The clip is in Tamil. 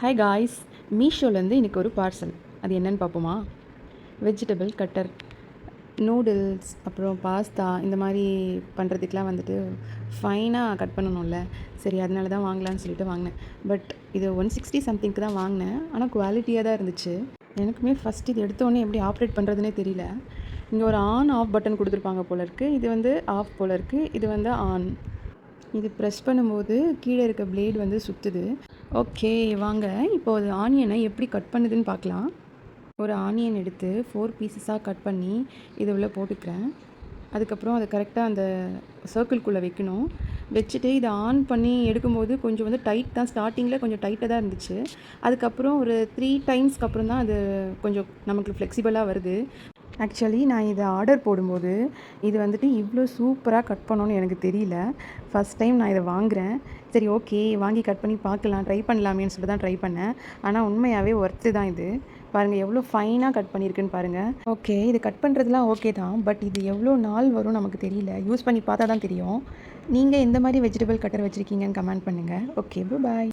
ஹாய் காய்ஸ், மீஷோலேருந்து இன்றைக்கி ஒரு பார்சல். அது என்னென்னு பார்ப்போமா? வெஜிடபிள் கட்டர், நூடுல்ஸ், அப்புறம் பாஸ்தா இந்த மாதிரி பண்ணுறதுக்கெலாம் வந்துட்டு ஃபைனாக கட் பண்ணணும்ல. சரி, அதனால தான் வாங்கலான்னு சொல்லிட்டு வாங்கினேன். பட் இது 160 சம்திங்க்கு தான் வாங்கினேன். ஆனால் குவாலிட்டியாக தான் இருந்துச்சு. எனக்குமே ஃபஸ்ட் இது எடுத்தோடனே எப்படி ஆப்ரேட் பண்ணுறதுனே தெரியல. இங்கே ஒரு ஆன் ஆஃப் பட்டன் கொடுத்துருப்பாங்க போல இருக்குது. இது வந்து ஆஃப் போல இருக்குது, இது வந்து ஆன். இது ப்ரெஸ் பண்ணும்போது கீழே இருக்க பிளேடு வந்து சுற்றுது. ஓகே, வாங்க இப்போ அது ஆனியனை எப்படி கட் பண்ணுதுன்னு பார்க்கலாம். ஒரு ஆனியன் எடுத்து 4 பீசஸாக கட் பண்ணி இது உள்ள போட்டுக்கிறேன். அதுக்கப்புறம் அதை கரெக்டாக அந்த சர்க்கிள்குள்ளே வைக்கணும். வச்சுட்டு இதை ஆன் பண்ணி எடுக்கும்போது கொஞ்சம் வந்து டைட் தான். ஸ்டார்டிங்கில் கொஞ்சம் டைட்டாக தான் இருந்துச்சு. அதுக்கப்புறம் ஒரு 3 டைம்ஸ்க்கு அப்புறம் தான் அது கொஞ்சம் நமக்கு ஃப்ளெக்சிபிளாக வருது. ஆக்சுவலி நான் இதை ஆர்டர் போடும்போது இது வந்துட்டு இவ்வளோ சூப்பராக கட் பண்ணணும்னு எனக்கு தெரியல. ஃபஸ்ட் டைம் நான் இதை வாங்குகிறேன். சரி, ஓகே, வாங்கி கட் பண்ணி பார்க்கலாம், ட்ரை பண்ணலாமேன்னு சொல்லிட்டு தான் ட்ரை பண்ணேன். ஆனால் உண்மையாகவே ஒர்த்து தான் இது. பாருங்கள் எவ்வளோ ஃபைனாக கட் பண்ணியிருக்குன்னு பாருங்கள். ஓகே, இது கட் பண்ணுறதுலாம் ஓகே தான். பட் இது எவ்வளோ நாள் வரும் நமக்கு தெரியல. யூஸ் பண்ணி பார்த்தா தான் தெரியும். நீங்கள் எந்த மாதிரி வெஜிடபிள் கட்டர் வச்சுருக்கீங்கன்னு கமெண்ட் பண்ணுங்கள். ஓகே, பாய்.